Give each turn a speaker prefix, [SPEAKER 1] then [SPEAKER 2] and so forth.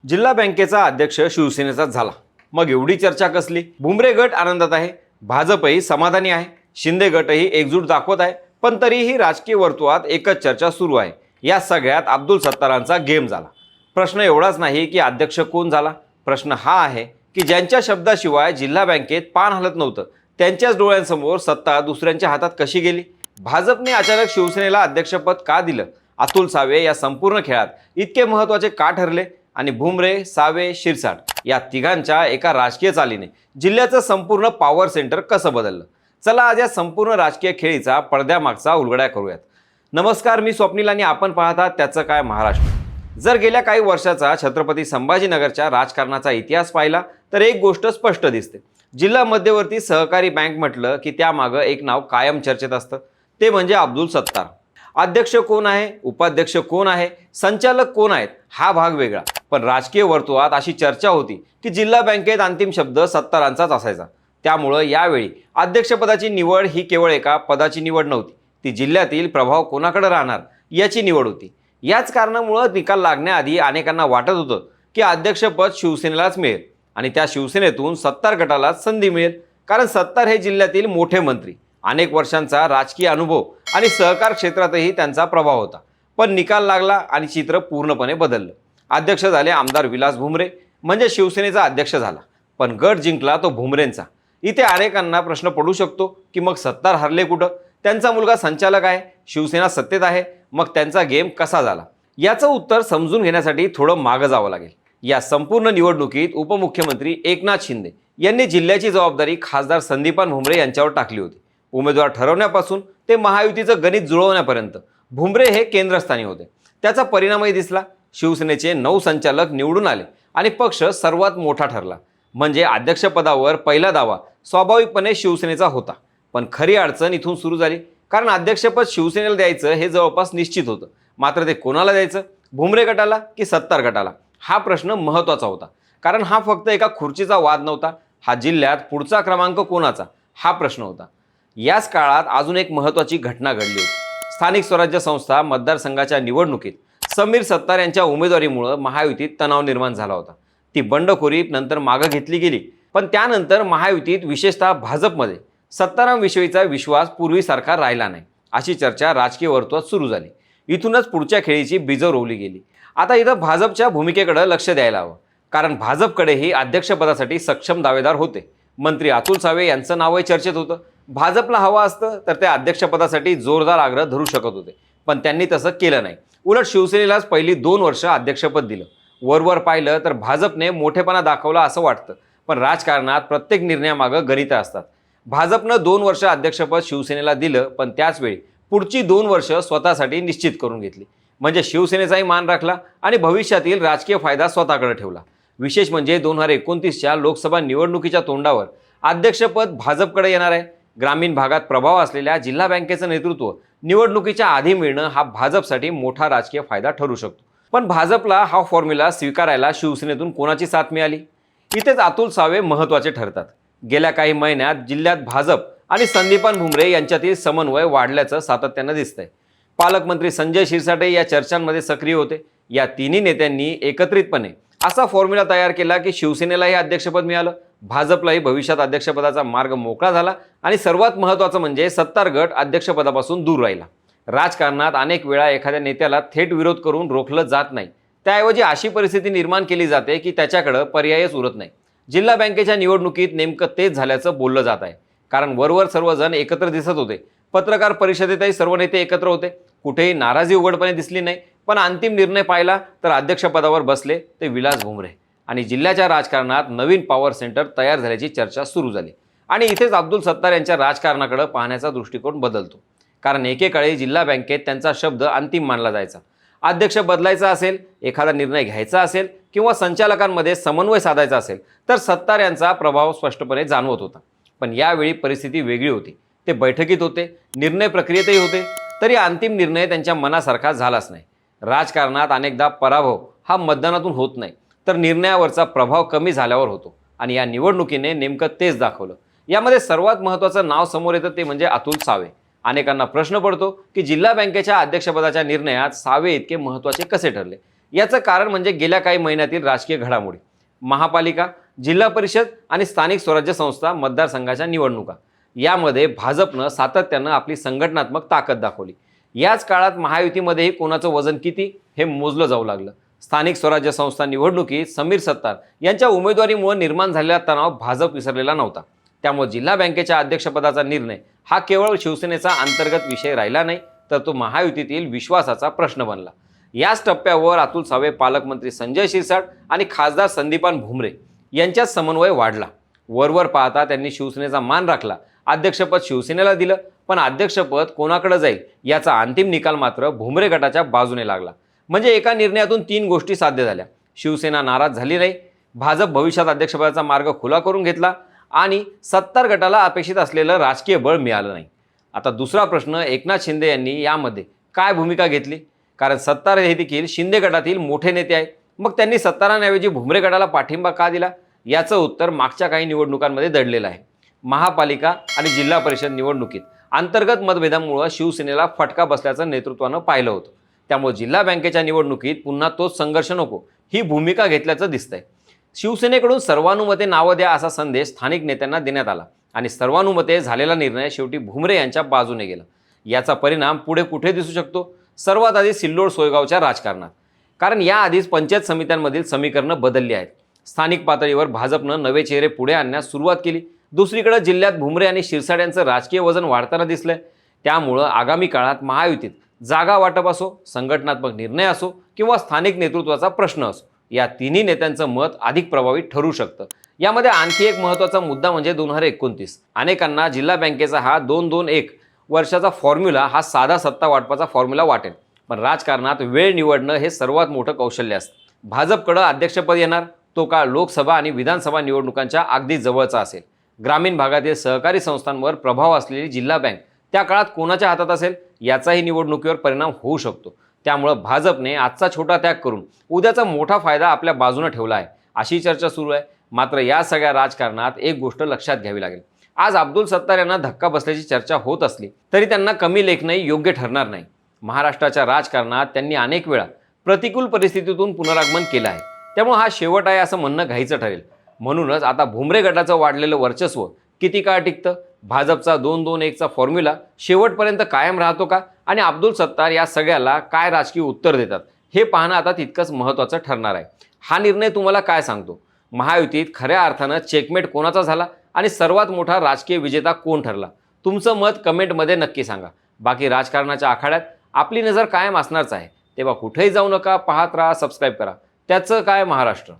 [SPEAKER 1] जिल्हा बँकेचा अध्यक्ष शिवसेनेचाच झाला। मग एवढी चर्चा कसली? भुमरे गट आनंदात आहे, भाजपही समाधानी आहे, शिंदे गटही एकजूट दाखवत आहे, पण तरीही राजकीय वर्तुळात एकच चर्चा सुरू आहे। या सगळ्यात अब्दुल सत्तारांचा गेम झाला। प्रश्न एवढाच नाही की अध्यक्ष कोण झाला, प्रश्न हा आहे की ज्यांच्या शब्दाशिवाय जिल्हा बँकेत पान हलत नव्हतं त्यांच्याच डोळ्यांसमोर सत्ता दुसऱ्यांच्या हातात कशी गेली? भाजपने अचानक शिवसेनेला अध्यक्षपद का दिलं? अतुल सावे या संपूर्ण खेळात इतके महत्त्वाचे का ठरले? आणि भुमरे, सावे, शिरसाट या तिघांच्या एका राजकीय चालीने जिल्ह्याचं संपूर्ण पॉवर सेंटर कसं बदललं? चला आज या संपूर्ण राजकीय खेळीचा पडद्यामागचा उलगडा करूयात। नमस्कार, मी स्वप्नील आणि आपण पाहतात त्याचं काय महाराष्ट्र। जर गेल्या काही वर्षाचा छत्रपती संभाजीनगरच्या राजकारणाचा इतिहास पाहिला तर एक गोष्ट स्पष्ट दिसते। जिल्हा मध्यवर्ती सहकारी बँक म्हटलं की त्यामागं एक नाव कायम चर्चेत असतं, ते म्हणजे अब्दुल सत्तार। अध्यक्ष कोण आहे, उपाध्यक्ष कोण आहे, संचालक कोण आहेत हा भाग वेगळा, पण राजकीय वर्तुळात अशी चर्चा होती की जिल्हा बँकेत अंतिम शब्द सत्तारांचाच असायचा। त्यामुळे यावेळी अध्यक्षपदाची निवड ही केवळ एका पदाची निवड नव्हती, ती जिल्ह्यातील प्रभाव कोणाकडे राहणार याची निवड होती। याच कारणामुळे निकाल लागण्याआधी अनेकांना वाटत होतं की अध्यक्षपद शिवसेनेलाच मिळेल आणि त्या शिवसेनेतून सत्तार गटालाच संधी मिळेल, कारण सत्तार हे जिल्ह्यातील मोठे मंत्री, अनेक वर्षांचा राजकीय अनुभव आणि सहकार क्षेत्रातही त्यांचा प्रभाव होता। पण निकाल लागला आणि चित्र पूर्णपणे बदललं। अध्यक्ष झाले आमदार विलास भुमरे, म्हणजे शिवसेनेचा अध्यक्ष झाला, पण गट जिंकला तो भुमरेंचा। इथे अनेकांना प्रश्न पडू शकतो की मग सत्तार हरले कुठं? त्यांचा मुलगा संचालक आहे, शिवसेना सत्तेत आहे, मग त्यांचा गेम कसा झाला? याचं उत्तर समजून घेण्यासाठी थोडं मागं जावं लागेल। या संपूर्ण निवडणुकीत उपमुख्यमंत्री एकनाथ शिंदे यांनी जिल्ह्याची जबाबदारी खासदार संदीपान भुमरे यांच्यावर टाकली होती। उमेदवार ठरवण्यापासून ते महायुतीचं गणित जुळवण्यापर्यंत भुमरे हे केंद्रस्थानी होते। त्याचा परिणामही दिसला। शिवसेनेचे 9 संचालक निवडून आले आणि पक्ष सर्वात मोठा ठरला। म्हणजे अध्यक्षपदावर पहिला दावा स्वाभाविकपणे शिवसेनेचा होता। पण खरी अडचण इथून सुरू झाली, कारण अध्यक्षपद शिवसेनेला द्यायचं हे जवळपास निश्चित होतं, मात्र ते कोणाला द्यायचं, भुमरे गटाला की सत्तार गटाला? हा प्रश्न महत्त्वाचा होता, कारण हा फक्त एका खुर्चीचा वाद नव्हता, हा जिल्ह्यात पुढचा क्रमांक कोणाचा हा प्रश्न होता। याच काळात अजून एक महत्त्वाची घटना घडली होती। स्थानिक स्वराज्य संस्था मतदारसंघाच्या निवडणुकीत समीर सत्तार यांच्या उमेदवारीमुळे महायुतीत तणाव निर्माण झाला होता। ती बंडखोरी नंतर मागे घेतली गेली, पण त्यानंतर महायुतीत विशेषतः भाजपमध्ये सत्तारांविषयीचा विश्वास पूर्वीसारखा राहिला नाही, अशी चर्चा राजकीय वर्तुळात सुरू झाली। इथूनच पुढच्या खेळीची बीजं रोवली गेली। आता इथं भाजपच्या भूमिकेकडे लक्ष द्यायला हवं, कारण भाजपकडेही अध्यक्षपदासाठी सक्षम दावेदार होते। मंत्री अतुल सावे यांचं नावही चर्चेत होतं। भाजपला हवं असतं तर ते अध्यक्षपदासाठी जोरदार आग्रह धरू शकत होते, पण त्यांनी तसं केलं नाही। उलट शिवसेनेलाच पहिली 2 वर्ष अध्यक्षपद दिलं। वरवर पाहिलं तर भाजपने मोठेपणा दाखवला असं वाटतं, पण राजकारणात प्रत्येक निर्णयामागं गणितं असतात। भाजपनं 2 वर्ष अध्यक्षपद शिवसेनेला दिलं, पण त्याचवेळी पुढची 2 वर्ष स्वतःसाठी निश्चित करून घेतली, म्हणजे शिवसेनेचाही मान राखला आणि भविष्यातील राजकीय फायदा स्वतःकडे ठेवला। विशेष म्हणजे 2029च्या लोकसभा निवडणुकीच्या तोंडावर अध्यक्षपद भाजपकडे येणार आहे। ग्रामीण भागात प्रभाव असलेल्या जिल्हा बँकेचं नेतृत्व निवडणुकीच्या आधी मिळणं हा भाजपसाठी मोठा राजकीय फायदा ठरू शकतो। पण भाजपला हा फॉर्म्युला स्वीकारायला शिवसेनेतून कोणाची साथ मिळाली? इथेच अतुल सावे महत्त्वाचे ठरतात। गेल्या काही महिन्यात जिल्ह्यात भाजप आणि संदीपान भुमरे यांच्यातील समन्वय वाढल्याचं सातत्यानं दिसतंय। पालकमंत्री संजय शिरसाटे या चर्चांमध्ये सक्रिय होते। या तिन्ही नेत्यांनी एकत्रितपणे असा फॉर्म्युला तयार केला की शिवसेनेलाही अध्यक्षपद मिळालं, भाजपलाही भविष्यात अध्यक्षपदाचा मार्ग मोकळा झाला आणि सर्वात महत्त्वाचं म्हणजे सत्तार गट अध्यक्षपदापासून दूर राहिला। राजकारणात अनेक वेळा एखाद्या नेत्याला थेट विरोध करून रोखलं जात नाही, त्याऐवजी अशी परिस्थिती निर्माण केली जाते की त्याच्याकडे पर्यायच उरत नाही। जिल्हा बँकेच्या निवडणुकीत नेमकं तेच झाल्याचं बोललं जात आहे, कारण वरवर सर्वजण एकत्र दिसत होते। पत्रकार परिषदेतही सर्व नेते एकत्र होते, कुठेही नाराजी उघडपणे दिसली नाही। पण अंतिम निर्णय पाहिला तर अध्यक्षपदावर बसले ते विलास भुमरे आणि जिल्ह्याच्या राजकारणात नवीन पॉवर सेंटर तयार झाल्याची चर्चा सुरू झाली। आणि इथेच अब्दुल सत्तार यांच्या राजकारणाकडे पाहण्याचा दृष्टिकोन बदलतो, कारण एकेकाळी जिल्हा बँकेत त्यांचा शब्द अंतिम मानला जायचा। अध्यक्ष बदलायचा असेल, एखादा निर्णय घ्यायचा असेल किंवा संचालकांमध्ये समन्वय साधायचा असेल तर सत्तार यांचा प्रभाव स्पष्टपणे जाणवत होता। पण यावेळी परिस्थिती वेगळी होती। ते बैठकीत होते, निर्णय प्रक्रियेतही होते, तरी अंतिम निर्णय त्यांच्या मनासारखा झालाच नाही। राजकारणात अनेकदा पराभव हा मतदानातून होत नाही, तर निर्णयावरचा प्रभाव कमी झाल्यावर होतो, आणि या निवडणुकीने नेमकं तेच दाखवलं। यामध्ये सर्वात महत्त्वाचं नाव समोर येतं ते म्हणजे अतुल सावे। अनेकांना प्रश्न पडतो की जिल्हा बँकेच्या अध्यक्षपदाच्या निर्णयात सावे इतके महत्त्वाचे कसे ठरले? याचं कारण म्हणजे गेल्या काही महिन्यातील राजकीय घडामोडी, महापालिका, जिल्हा परिषद आणि स्थानिक स्वराज्य संस्था मतदारसंघाच्या निवडणुका यामध्ये भाजपनं सातत्यानं आपली संघटनात्मक ताकद दाखवली. याच काळात महायुतीमध्येही कोणाचं वजन किती हे मोजलं जाऊ लागलं. स्थानिक स्वराज्य संस्था निवडणुकीत समीर सत्तार यांच्या उमेदवारीमुळे निर्माण झालेला तणाव भाजप विसरलेला नव्हता. त्यामुळे जिल्हा बँकेच्या अध्यक्षपदाचा निर्णय हा केवळ शिवसेनेचा अंतर्गत विषय राहिला नाही, तर तो महायुतीतील विश्वासाचा प्रश्न बनला. याच टप्प्यावर अतुल सावे, पालकमंत्री संजय शिरसाट आणि खासदार संदीपान भुमरे यांच्यात समन्वय वाढला. वरवर पाहता त्यांनी शिवसेनेचा मान राखला, अध्यक्षपद शिवसेनेला दिलं, पण अध्यक्षपद कोणाकडे जाईल याचा अंतिम निकाल मात्र भुमरे गटाच्या बाजूने लागला. म्हणजे एका निर्णयातून 3 गोष्टी साध्य झाल्या. शिवसेना नाराज झाली नाही, भाजप भविष्यात अध्यक्षपदाचा मार्ग खुला करून घेतला आणि सत्तार गटाला अपेक्षित असलेलं राजकीय बळ मिळालं नाही. आता दुसरा प्रश्न, एकनाथ शिंदे यांनी यामध्ये काय भूमिका घेतली? कारण सत्तार हे देखील शिंदे गटातील मोठे नेते आहेत. मग त्यांनी सत्तारांऐवजी भुमरे गटाला पाठिंबा का दिला? याचं उत्तर मागच्या काही निवडणुकांमध्ये दडलेलं आहे. महापालिका आणि जिल्हा परिषद निवडणुकीत अंतर्गत मतभेदामुळे शिवसेनेला फटका बसल्याचं नेतृत्वानं पाहिलं होतं. त्यामुळे जिल्हा बँकेच्या निवडणुकीत पुन्हा तोच संघर्ष नको ही भूमिका घेतल्याचं दिसतंय. शिवसेनेकडून सर्वानुमते नावं द्या असा संदेश स्थानिक नेत्यांना देण्यात आला आणि सर्वानुमते झालेला निर्णय शेवटी भुमरे यांच्या बाजूने गेला. याचा परिणाम पुढे कुठे दिसू शकतो? सर्वात आधी सिल्लोड सोयगावच्या राजकारणात. कारण याआधीच पंचायत समित्यांमधील समीकरणं बदलली आहेत. स्थानिक पातळीवर भाजपनं नवे चेहरे पुढे आणण्यास सुरुवात केली. दुसरीकडे जिल्ह्यात भुमरे आणि शिरसाट यांचं राजकीय वजन वाढताना दिसलंय. त्यामुळं आगामी काळात महायुतीत जागा वाटप असो, संघटनात्मक निर्णय असो किंवा स्थानिक नेतृत्वाचा प्रश्न असो, या तिन्ही नेत्यांचं मत अधिक प्रभावी ठरू शकतं. यामध्ये आणखी एक महत्त्वाचा मुद्दा म्हणजे 2029. अनेकांना जिल्हा बँकेचा हा 2-2-1 वर्षाचा फॉर्म्युला हा साधा सत्ता वाटपाचा फॉर्म्युला वाटेल, पण राजकारणात वेळ निवडणं हे सर्वात मोठं कौशल्य असतं. भाजपकडं अध्यक्षपद येणार, तो काळ लोकसभा आणि विधानसभा निवडणुकांच्या अगदी जवळचा असेल. ग्रामीण भागातील सहकारी संस्थांवर प्रभाव असलेली जिल्हा बँक त्या काळात कोणाच्या हातात असेल याचाही निवडणुकीवर परिणाम होऊ शकतो. त्यामुळं भाजपने आजचा छोटा त्याग करून उद्याचा मोठा फायदा आपल्या बाजूने ठेवला आहे, अशी चर्चा सुरू आहे. मात्र या सगळ्या राजकारणात एक गोष्ट लक्षात घ्यावी लागेल. आज अब्दुल सत्तार यांना धक्का बसल्याची चर्चा होत असली तरी त्यांना कमी लेखणंही योग्य ठरणार नाही. महाराष्ट्राच्या राजकारणात त्यांनी अनेक वेळा प्रतिकूल परिस्थितीतून पुनरागमन केलं आहे. त्यामुळे हा शेवट आहे असं म्हणणं घाईचं ठरेल. म्हणूनच आता भुमरे गटाचं वाढलेलं वर्चस्व किती काळ टिकतं? भाजपचा 2-2-1चा फॉर्म्युला शेवटपर्यंत कायम राहतो का? आणि अब्दुल सत्तार या सगळ्याला काय राजकीय उत्तर देतात हे पाहणं आता तितकंच महत्त्वाचं ठरणार आहे. हा निर्णय तुम्हाला काय सांगतो? महायुतीत खऱ्या अर्थानं चेकमेट कोणाचा झाला आणि सर्वात मोठा राजकीय विजेता कोण ठरला? तुमचं मत कमेंटमध्ये नक्की सांगा. बाकी राजकारणाच्या आखाड्यात आपली नजर कायम असणारच आहे. तेव्हा कुठेही जाऊ नका, पाहत राहा, सबस्क्राईब करा. त्याचं काय महाराष्ट्र.